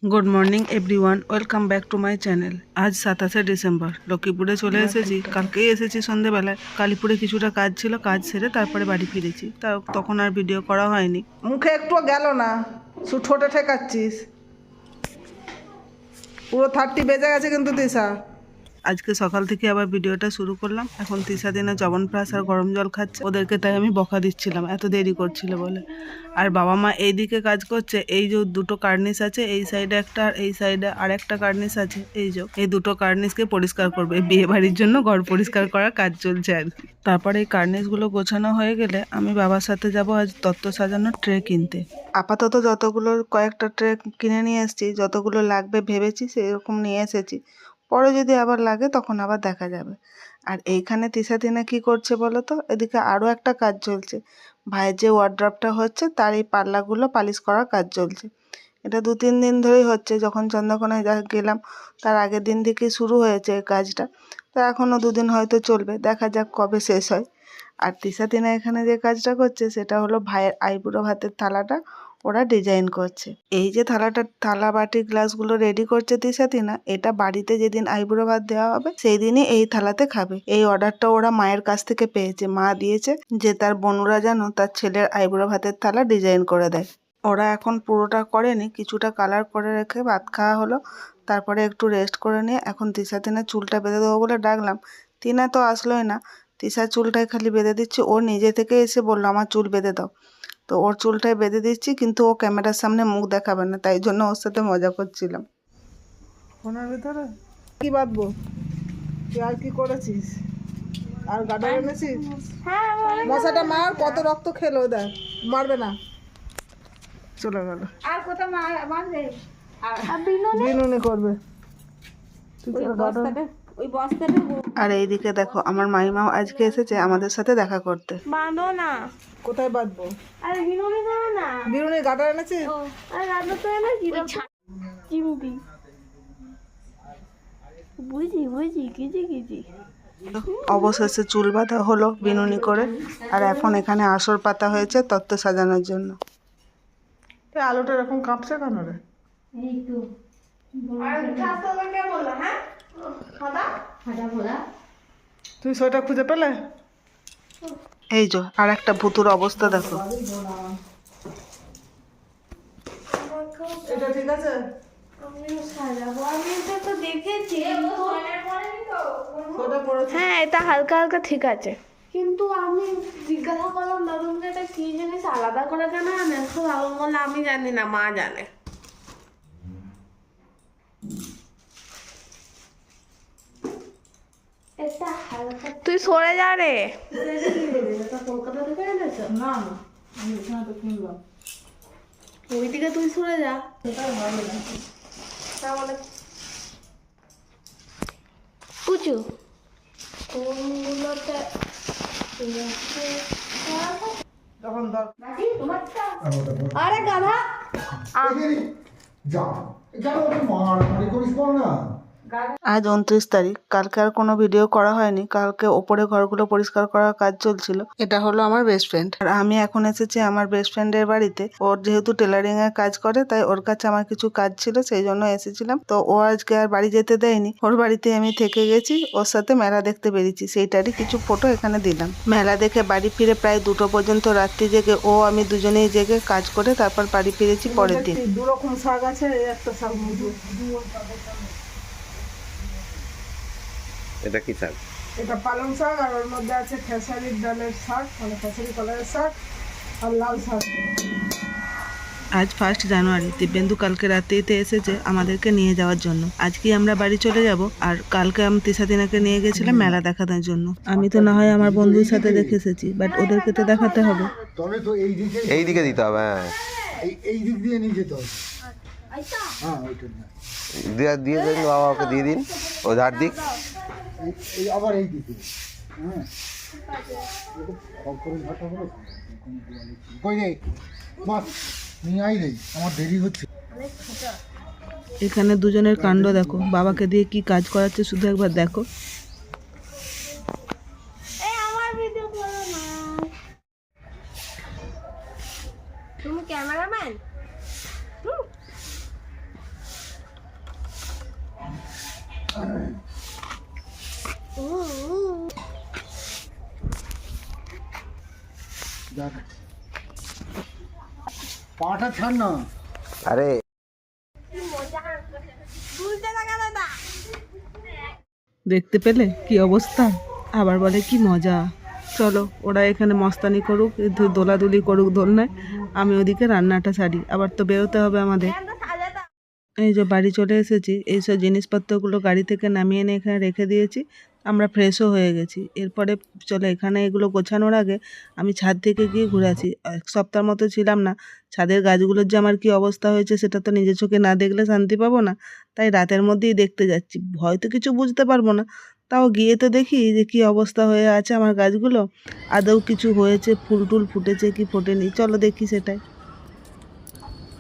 Good morning everyone, welcome back to my channel. আজ 27শে December, লক্ষ্মীপুরে চলে এসেছি। কালকেই এসেছি সন্ধেবেলায়। কালীপুরে কিছুটা কাজ ছিল, কাজ সেরে তারপরে বাড়ি ফিরেছি। তখন আর ভিডিও করা হয়নি। মুখে একটু গেল না, শুধু ঠোঁটে ঠেকাচ্ছিস। পুরো 30 বেজে গেছে কিন্তু দিশা। আজকে সকাল থেকে আবার ভিডিওটা শুরু করলাম। এখন তিশা দিনে চ্যবনপ্রাশ আর গরম জল খাচ্ছে। ওদেরকে তাই আমি বকা দিচ্ছিলাম এত দেরি করছিল বলে। আর বাবা মা এইদিকে কাজ করছে। এই যে দুটো কার্নিশ আছে, এই সাইডে একটা আর এই সাইডে আর একটা কার্নিশ আছে। এই দুটো কার্নিশকে পরিষ্কার করবে। বিয়ে বাড়ির জন্য ঘর পরিষ্কার করার কাজ চলছে আর কি। তারপরে এই কার্নিশগুলো গোছানো হয়ে গেলে আমি বাবার সাথে যাব আজ তত্ত্ব সাজানোর ট্রে কিনতে। আপাতত যতগুলো কয়েকটা ট্রে কিনে নিয়ে এসেছি, যতগুলো লাগবে ভেবেছি সেরকম নিয়ে এসেছি। পরে যদি আবার লাগে তখন আবার দেখা যাবে। আর এইখানে তিশা দিনে কী করছে বলো তো, এদিকে আরও একটা কাজ চলছে। ভাইয়ের যে ওয়ার্ড্রপটা হচ্ছে তার এই পাল্লাগুলো পালিশ করার কাজ চলছে। এটা 2-3 দিন ধরেই হচ্ছে। যখন চন্দ্রকোনায় গেলাম তার আগের দিন থেকেই শুরু হয়েছে এই কাজটা। তো এখনও 2 দিন হয়তো চলবে, দেখা যাক কবে শেষ হয়। আর তিশা দিনা এখানে যে কাজটা করছে সেটা হলো ভাইয়ের আইবুড়ো ভাতের থালাটা ওরা ডিজাইন করছে। এই যে থালা বাটি গ্লাসগুলো রেডি করছে তিশা দিনা, এটা বাড়িতে যেদিন আইবুড়ো ভাত দেওয়া হবে সেই দিনই এই থালাতে খাবে। এই অর্ডারটা ওরা মায়ের কাছ থেকে পেয়েছে। মা দিয়েছে যে তার বোনরা যেন তার ছেলের আইবুড়ো ভাতের থালা ডিজাইন করে দেয়। ওরা এখন পুরোটা করেনি, কিছুটা কালার করে রেখে ভাত খাওয়া হলো। তারপরে একটু রেস্ট করে নিয়ে এখন তিশা দিনের চুলটা বেঁধে দেবো বলে ডাকলাম। তিনা তো আসলোই না, তিশার চুলটাই খালি বেঁধে দিচ্ছি। ও নিজে থেকে এসে বললো আমার চুল বেঁধে দাও। তো ওর চুলটাই বেঁধে দিচ্ছি, কিন্তু ও ক্যামেরার সামনে মুখ দেখাবে না, তাই জন্য ওর সাথে মজা করছিলাম। ফোনের ভিতরে কি বাঁধবো? তুই আর কি করেছিস? আর গাডার এনেছিস? মশাটা মার, কত রক্ত খেলো, দেখ মারবে না। চলে গেল। আর কোথাও মারবে? বিনুনি করবে। ওই বস্তাটা আর এইদিকে দেখো আমার মাইমাও আজকে এসেছে আমাদের সাথে দেখা করতে। বাঁধো না। কোথায় বাঁধবো? আরে বিনুনি করো না। বিনুনি গাডার এনেছিস? আরে রান্না তো না কি চিমটি। বুঝি কিজি। অবশেষে চুল বাঁধা হলো বিনুনি করে। আর এখন এখানে আসর পাতা হয়েছে তত্ত্ব সাজানোর জন্য। আলুটা এরকম কাঁপছে কেন রে? এই তো তুই সেটা খুঁজে পেলে? এই যে আর একটা ভুতুর অবস্থা দেখো। এটা ঠিক আছে? আমিও সাজাবো। আমি এটা তো দেখেছি। হ্যাঁ, এটা হালকা হালকা ঠিক আছে, কিন্তু আমি জিজ্ঞাসা করলাম দাদুকে এটা কি জিনিস আলাদা করে কেন আনে, তো বাবা বললে আমি জানি না, মা জানে। এটা হালকা, তুই সরে যা রে। কলকাতা থেকে এনেছো? না আমি এখানে তো কিনলাম। ওইদিকে তুই সরে যা। সেটাই ভালো না। তাহলে পুচু কোনগুলোতে তখন আরে গাধা যা এখানে ওকে মারামারি করিস বল না। আজ 29 তারিখ। কালকে আর কোনো ভিডিও করা হয়নি। কালকে ওপরে ঘরগুলো পরিষ্কার করার কাজ চলছিল। এটা হলো আমার বেস্ট ফ্রেন্ড। আর আমি এখন এসেছি আমার বেস্ট ফ্রেন্ডের বাড়িতে। ওর যেহেতু টেলারিং এর কাজ করে তাই ওর কাছে আমার কিছু কাজ ছিল, সেই জন্য এসেছিলাম। তো ও আজকে আর বাড়ি যেতে দেয়নি, ওর বাড়িতে আমি থেকে গেছি। ওর সাথে মেলা দেখতে বেরিয়েছি, সেইটারই কিছু ফটো এখানে দিলাম। মেলা দেখে বাড়ি ফিরে প্রায় 2টো পর্যন্ত রাত্রি জেগে ও আমি দুজনেই জেগে কাজ করে তারপর বাড়ি ফিরেছি পরের দিন। 2 রকম শাক আছে, একটা শাক মুজো। এটা কি শাক? এটা পালং শাক, আর ওর মধ্যে আছে খেসারির ডালের শাক, মানে খেসারি কলারের শাক আর লাল শাক। আজ 1 জানুয়ারি। দিব্যেন্দু কালকে রাত্রিতে এসেছে আমাদেরকে নিয়ে যাওয়ার জন্য। আজকেই আমরা বাড়ি চলে যাব। আর কালকে আমি তিশা দিনাকে নিয়ে গেছিলাম মেলা দেখানোর জন্য। আমি তো না হয় আমার বন্ধুর সাথে দেখে এসেছি, বাট ওদেরকে তো দেখাতে হবে। তবে তো এই দিকে দিতে হবে। হ্যাঁ, এই দিক দিয়ে নিয়ে যেতে হবে। হ্যাঁ ওইটা না, দিয়ে দিন বাবা, ওকে দিয়ে দিন, ও ধার দিক। এই আবার এই দিকে। হ্যাঁ কল করে ভাটা হলো কই রে বাস নিয়ে আই রে, আমার দেরি হচ্ছে। এখানে দুজনের কাণ্ড দেখো। বাবাকে দিয়ে কি কাজ করাচ্ছে শুধু একবার দেখো। আমার ভিডিও করো না। তুমি ক্যামেরাম্যান? দেখ পাটা ছাড় না। আরে দেখতে পেলে কি অবস্থা, আবার বলে কি মজা। চলো ওরা এখানে মস্তানি করুক, দোলাদুলি করুক দোলনায়, আমি ওদিকে রান্নাটা সারি, আবার তো বেরোতে হবে আমাদের। এই যে বাড়ি চলে এসেছি, এইসব জিনিসপত্রগুলো গাড়ি থেকে নামিয়ে এনে এখানে রেখে দিয়েছি, আমরা ফ্রেশও হয়ে গেছি। এরপরে চলো এখানে এগুলো গোছানোর আগে আমি ছাদ থেকে গিয়ে ঘুরে আসি। এক সপ্তাহ মতো ছিলাম না, ছাদের গাছগুলোর যে আমার কী অবস্থা হয়েছে সেটা তো নিজের চোখে না দেখলে শান্তি পাবো না, তাই রাতের মধ্যেই দেখতে যাচ্ছি। হয়তো কিছু বুঝতে পারবো না, তাও গিয়ে তো দেখি যে কী অবস্থা হয়ে আছে আমার গাছগুলো, আদৌ কিছু হয়েছে, ফুল টুল ফুটেছে কি ফোটেনি, চলো দেখি সেটাই।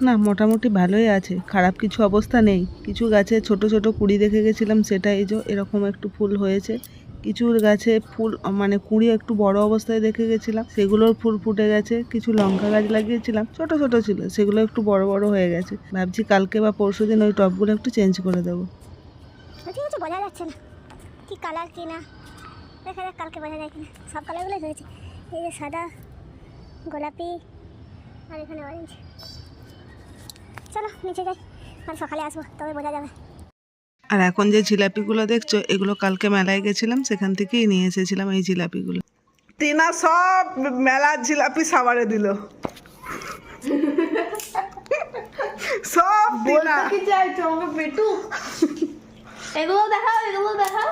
না মোটামুটি ভালোই আছে, খারাপ কিছু অবস্থা নেই। কিছু গাছে ছোট ছোট কুঁড়ি দেখে গেছিলাম, সেটা এই যে এরকম একটু ফুল হয়েছে। কিছু গাছে ফুল মানে কুঁড়ি একটু বড় অবস্থায় দেখে গেছিলাম, সেগুলোর ফুল ফুটে গেছে। কিছু লঙ্কা গাছ লাগিয়েছিলাম, ছোট ছোট ছিল, সেগুলো একটু বড় বড় হয়ে গেছে। ভাবছি কালকে বা পরশুদিন ওই টবগুলো একটু চেঞ্জ করে দেবো। ঠিক আছে, বোঝা যাচ্ছে না কি কালার কি না, দেখা যাক কালকে বোঝা যায় কিনা। সব কালারগুলোই হয়েছে, এই যে সাদা, গোলাপি আর এখানে অরেঞ্জ। চলো নিচে যাই, কাল সকালে আসবো তবে বোঝা যাবে। আর এখন যে জিলাপিগুলো দেখছো, এগুলো কালকে মেলায় গেছিলাম, সেখান থেকেই নিয়ে এসেছিলাম এই জিলাপিগুলো। টিনা সব মেলার জিলাপি সাবারে দিল, সব টিনা। কি চাইছো আমাকে পেটু? এগুলো দেখাও, এগুলো দেখাও।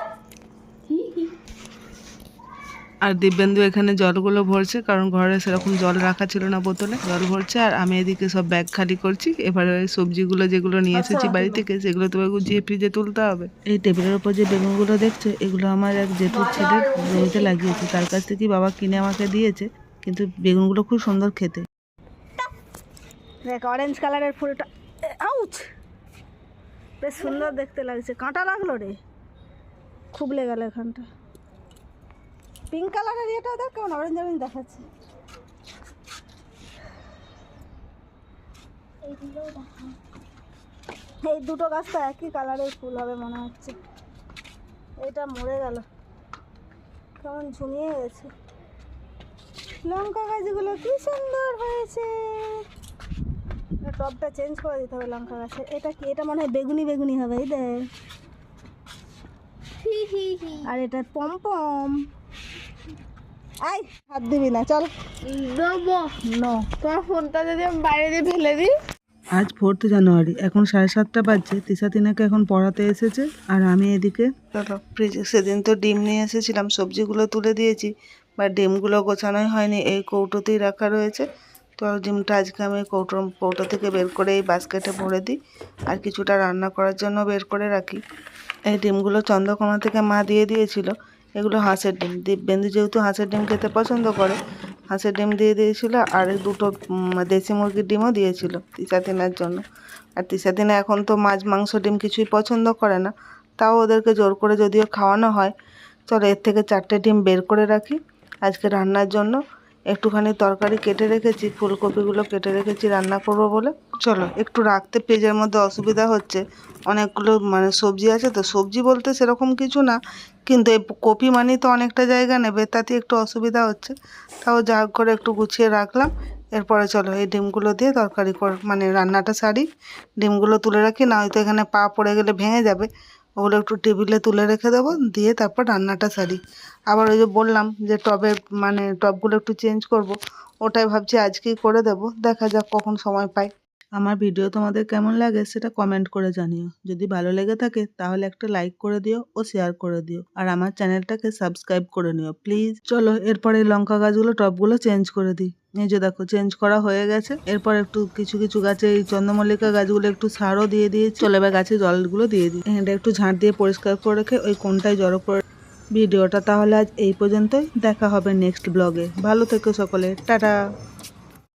আর দিব্যেন্দু এখানে জলগুলো ভরছে, কারণ ঘরে সেরকম জল রাখা ছিল না, বোতলে জল ভরছে। আর আমি এদিকে সব ব্যাগ খালি করছি। এবারে ওই সবজিগুলো যেগুলো নিয়ে এসেছি বাড়ি থেকে, সেগুলো তো গুছিয়ে ফ্রিজে তুলতে হবে। এই টেবিলের উপর যে বেগুনগুলো দেখছো, এগুলো আমার এক জেঠুর ছেলের জমিতে লাগিয়েছে, তার কাছ থেকে বাবা কিনে আমাকে দিয়েছে, কিন্তু বেগুনগুলো খুব সুন্দর খেতে। দেখ অরেঞ্জ কালারের ফুলটা, আউচ, বেশ সুন্দর দেখতে লাগছে। কাঁটা লাগলো রে, খুবলে গেল এখানটা। পিঙ্ক কালারের এটা দেখ কেমন অরেঞ্জ অরেঞ্জ দেখাচ্ছে। এই দুটো গাছ তো একই কালারের ফুল হবে মনে হচ্ছে। এটা মরে গেল, কেমন ঝুমিয়ে গেছে। লঙ্কা গাছগুলো কি সুন্দর হয়েছে। টবটা চেঞ্জ করে দিতে হবে লঙ্কা গাছে। এটা কি, এটা মনে হয় বেগুনি বেগুনি হবে, এই দেখ। আর এটা পমপম। আই হাত দিবি না, চল। দেবো নো, তোমার ফোনটা যদি আমি বাইরে দিয়ে ফেলে দিই। আজ 4 জানুয়ারি, এখন 7:30 বাজছে। তিশা তিনাকে এখন পড়াতে এসেছে, আর আমি এদিকে চলো ফ্রিজে সেদিন তো ডিম নিয়ে এসেছিলাম, সবজিগুলো তুলে দিয়েছি, বা ডিমগুলো গোছানোই হয়নি, এই কৌটোতেই রাখা রয়েছে। তো ডিমটা আজকে আমি কৌটো থেকে বের করে এই বাস্কেটে ভরে দিই, আর কিছুটা রান্না করার জন্য বের করে রাখি। এই ডিমগুলো চন্দ্রকোনা থেকে মা দিয়ে দিয়েছিল, এগুলো হাঁসের ডিম। দিব্যেন্দু যেহেতু হাঁসের ডিম খেতে পছন্দ করে, হাঁসের ডিম দিয়ে দিয়েছিল, আর দুটো দেশি মুরগির ডিমও দিয়েছিল তিশা তিনার জন্য। আর তিশা তিনা এখন তো মাছ মাংস ডিম কিছুই পছন্দ করে না, তাও ওদেরকে জোর করে যদিও খাওয়ানো হয়। চলো এর থেকে 4টে ডিম বের করে রাখি আজকে রান্নার জন্য। একটুখানি তরকারি কেটে রেখেছি, ফুলকপিগুলো কেটে রেখেছি রান্না করব বলে। চলো একটু রাখতে পেজের মধ্যে অসুবিধা হচ্ছে, অনেকগুলো মানে সবজি আছে তো, সবজি বলতে সেরকম কিছু না, কিন্তু এই কপি মানি তো অনেকটা জায়গা নেবে, তাতে একটু অসুবিধা হচ্ছে। তাও যা করে একটু গুছিয়ে রাখলাম। এরপরে চলো এই ডিমগুলো দিয়ে তরকারি মানে রান্নাটা সারি। ডিমগুলো তুলে রাখি, না হয়তো এখানে পা পড়ে গেলে ভেঙে যাবে, ওগুলো একটু টেবিলে তুলে রেখে দেবো, দিয়ে তারপর রান্নাটা সারি। আবার ওই যে বললাম যে টবগুলো একটু চেঞ্জ করব, ওটাই ভাবছি আজকেই করে দেব, দেখা যাক কখন সময় পাই। আমার ভিডিও তোমাদের কেমন লাগে সেটা কমেন্ট করে জানিও। যদি ভালো লেগে থাকে তাহলে একটা লাইক করে দিও ও শেয়ার করে দিও, আর আমার চ্যানেলটাকে সাবস্ক্রাইব করে নিও প্লিজ। চলো এরপরে লঙ্কা গাছগুলো টবগুলো চেঞ্জ করে দিই। এই যে দেখো চেঞ্জ করা হয়ে গেছে। এরপর একটু কিছু কিছু গাছে এই চন্দ্রমল্লিকা গাছগুলো একটু সারও দিয়ে দিয়েছি। চলো এবার গাছে জলগুলো দিয়ে দিই, এটা একটু ঝাঁট দিয়ে পরিষ্কার করে রেখে ওই কোনটায় জড়ো করে। ভিডিওটা তাহলে আজ এই পর্যন্তই, দেখা হবে নেক্সট ব্লগে। ভালো থেকো সকলে, টাটা।